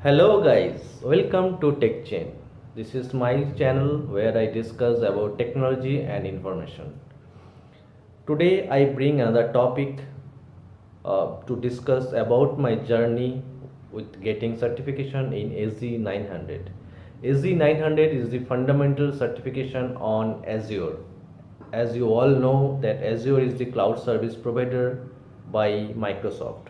Hello guys, welcome to Tech-chainn. This is my channel where I discuss about technology and information. Today I bring another topic to discuss about my journey with getting certification in AZ-900. AZ-900 is the fundamental certification on Azure. As you all know that Azure is the cloud service provider by Microsoft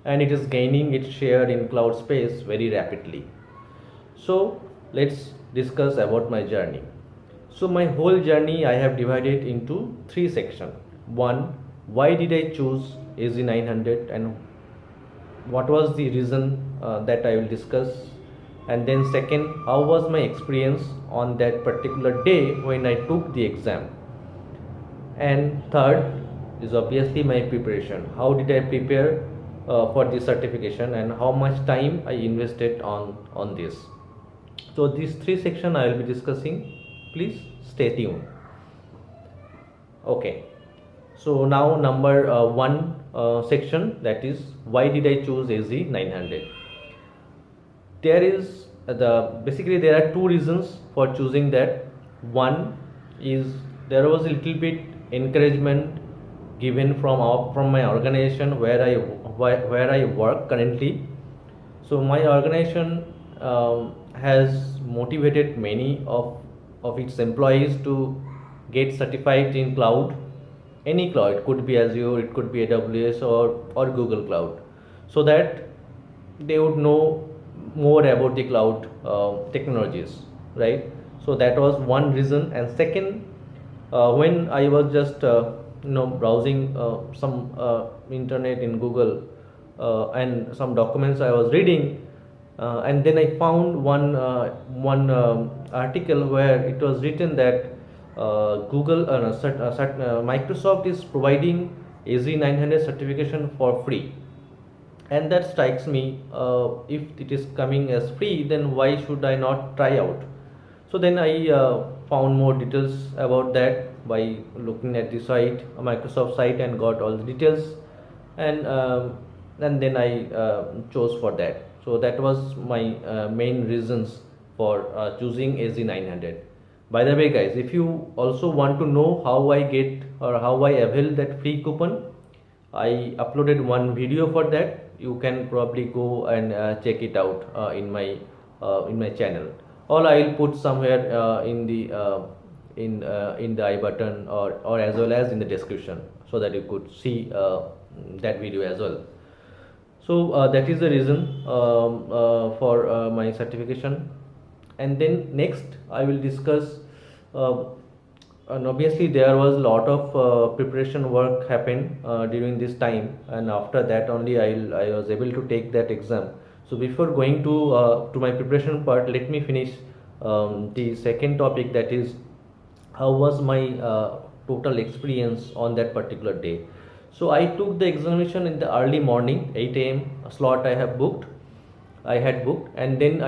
and it is gaining its share in cloud space very rapidly. So let's discuss about my journey. So my whole journey I have divided into three sections. One, why did I choose AZ-900 and what was the reason that I will discuss. And then second, how was my experience on that particular day when I took the exam. And third is obviously my preparation. How did I prepare for the certification and how much time I invested on this. So these three sections I will be discussing. Please stay tuned. Okay. So now number one section, that is why did I choose AZ-900. There is basically there are two reasons for choosing that. One is there was a little bit encouragement given from my organization where I work currently. So my organization has motivated many of its employees to get certified in cloud, any cloud. It could be Azure, it could be AWS or Google Cloud, so that they would know more about the cloud technologies, right? So that was one reason. And second, when I was just browsing some internet in Google and some documents I was reading, and then I found one article where it was written that Microsoft is providing AZ-900 certification for free, and that strikes me. If it is coming as free, then why should I not try out? So then I found more details about that by looking at the site, a Microsoft site, and got all the details, and then I chose for that. So that was my main reasons for choosing AZ-900. By the way, guys, if you also want to know how I get or how I avail that free coupon, I uploaded one video for that. You can probably go and check it out in my channel, or I'll put somewhere in the I button, or as well as in the description, so that you could see that video as well. So that is the reason for my certification. And then next I will discuss, uh, and obviously there was a lot of preparation work happened during this time, and after that only I was able to take that exam. So before going to my preparation part, let me finish the second topic, that is how was my total experience on that particular day. So I took the examination in the early morning, 8 a.m. slot I had booked, and then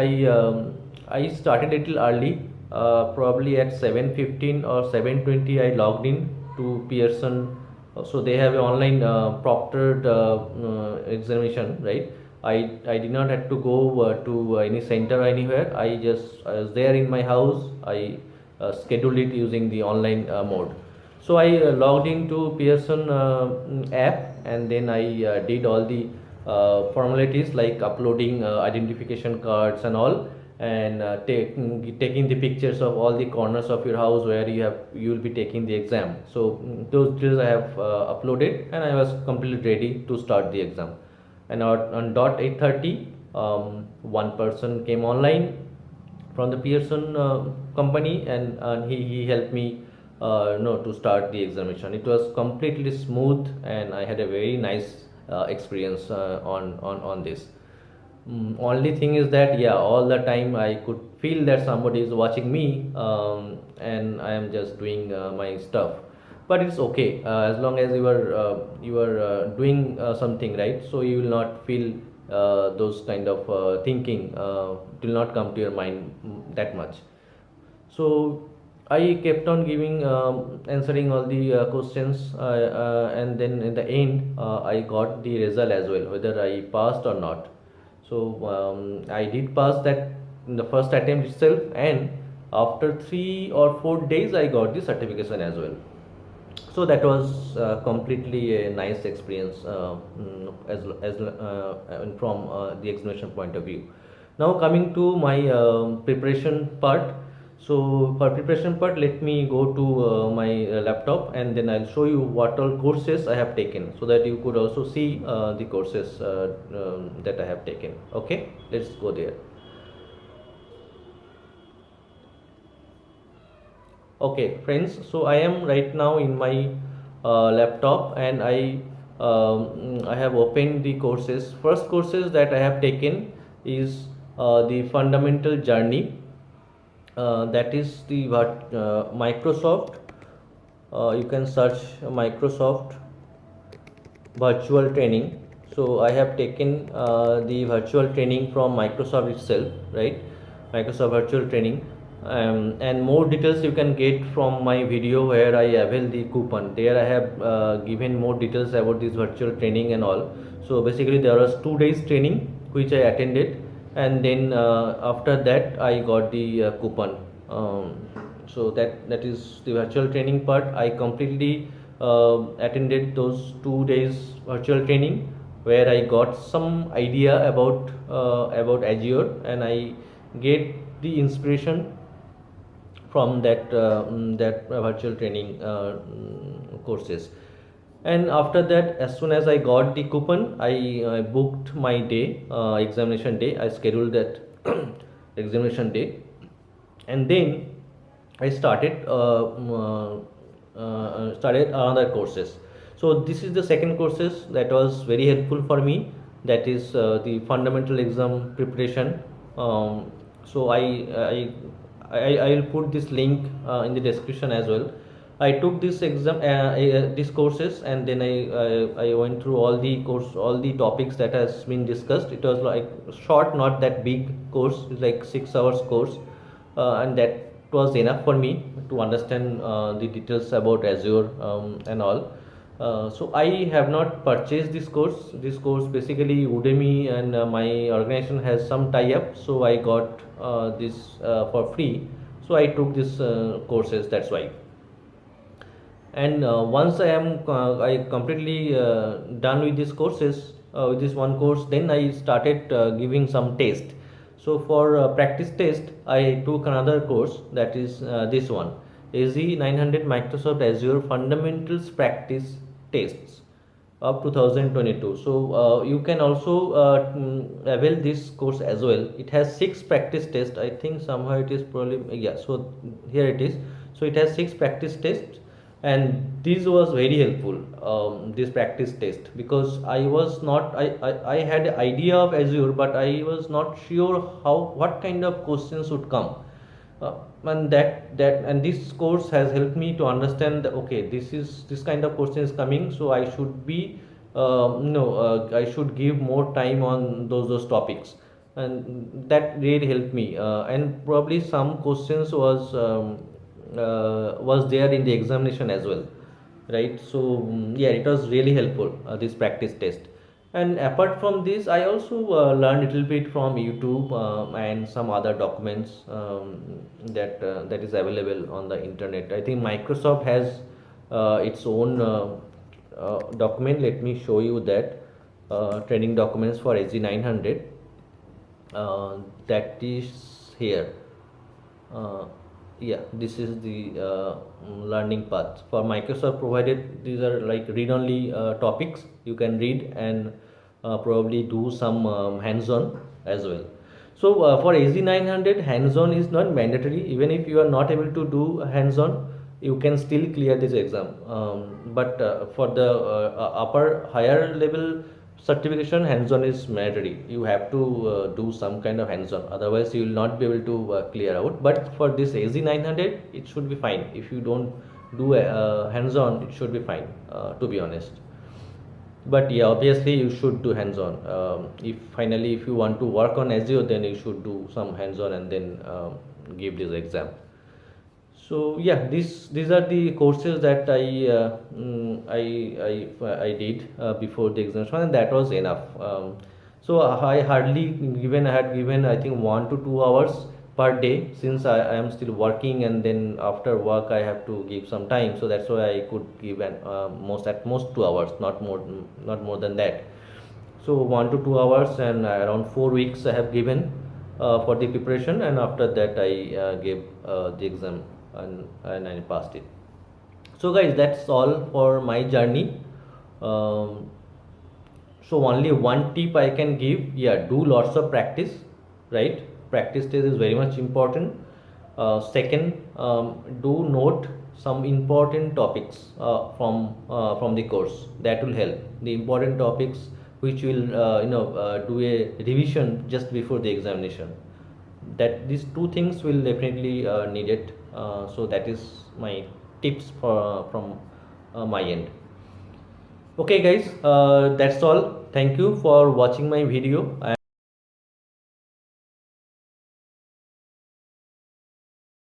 I started a little early, probably at 7:15 or 7:20. I logged in to Pearson. So they have an online proctored examination, right? I did not have to go to any center or anywhere. I was there in my house. I scheduled it using the online mode. So I logged into Pearson app, and then I did all the formalities like uploading identification cards and all, and taking the pictures of all the corners of your house where you will be taking the exam. So those details I have uploaded, and I was completely ready to start the exam. And on dot 8:30, one person came online from the Pearson company, and he helped me to start the examination. It was completely smooth, and I had a very nice experience on this. Only thing is that, yeah, all the time I could feel that somebody is watching me, and I am just doing my stuff. But it's okay as long as you are doing something right. So you will not feel those kind of thinking will not come to your mind that much. So I kept on giving answering all the questions, and then in the end I got the result as well, whether I passed or not. So I did pass that in the first attempt itself, and after 3 or 4 days I got the certification as well. So that was completely a nice experience, from the examination point of view. Now coming to my preparation part. So for preparation part, let me go to my laptop, and then I'll show you what all courses I have taken, so that you could also see the courses that I have taken. Okay, let's go there. Okay, friends, so I am right now in my laptop, and I have opened the courses. First courses that I have taken is the fundamental journey. That is the Microsoft. You can search Microsoft virtual training. So I have taken the virtual training from Microsoft itself, right? Microsoft virtual training. And more details you can get from my video where I avail the coupon. There I have given more details about this virtual training and all. So basically there was 2 days training which I attended, and then after that I got the coupon. So that is the virtual training part. I completely attended those 2 days virtual training, where I got some idea about Azure, and I get the inspiration from that virtual training courses. And after that, as soon as I got the coupon, I booked my day, examination day. I scheduled that examination day, and then I started another courses. So this is the second courses that was very helpful for me. That is the fundamental exam preparation. So I will put this link in the description as well. I took these courses, and then I went through all the topics that has been discussed. It was like short, not that big course. It's like 6 hours course, and that was enough for me to understand the details about Azure and all. So I have not purchased this course. This course basically Udemy and my organization has some tie-up, so I got this for free. So I took this courses. That's why. And once I completely done with these courses, with this one course, then I started giving some test. So for practice test, I took another course, that is this one, AZ-900 Microsoft Azure Fundamentals Practice Tests of 2022. So you can also avail this course as well. It has 6 practice tests. I think somehow it is probably, yeah, so here it is. So it has 6 practice tests, and this was very helpful, this practice test, because I was not I had an idea of Azure, but I was not sure what kind of questions would come. And that and this course has helped me to understand that, okay, this kind of question is coming, so I should be no I should give more time on those topics, and that really helped me. And probably some questions was there in the examination as well, right? So yeah, it was really helpful, this practice test. And apart from this, I also learned a little bit from YouTube and some other documents that is available on the internet. I think Microsoft has its own document. Let me show you that training documents for AZ-900. That is here. uh, yeah, this is the learning path for Microsoft provided. These are like read only topics you can read, and probably do some hands-on as well. So for AZ-900, hands-on is not mandatory. Even if you are not able to do hands-on, you can still clear this exam. But for the upper higher level certification, hands-on is mandatory. You have to do some kind of hands-on, otherwise you will not be able to clear out. But for this AZ-900, it should be fine. If you don't do hands-on, it should be fine, to be honest. But yeah, obviously you should do hands-on. If you want to work on Azure, then you should do some hands-on, and then give this exam. So yeah, these are the courses that I did before the examination, and that was enough. So I had given I think 1 to 2 hours per day, since I am still working, and then after work I have to give some time. So that's why I could give an at most 2 hours, not more than that. So 1 to 2 hours, and around 4 weeks I have given for the preparation, and after that I gave the exam, and I passed it. So guys, that's all for my journey. um, so only one tip I can give, yeah, do lots of practice, right? Practice test is very much important. Second, do note some important topics from the course. That will help, the important topics which will do a revision just before the examination. That these two things will definitely needed. So that is my tips from my end. Okay guys, that's all. Thank you for watching my video.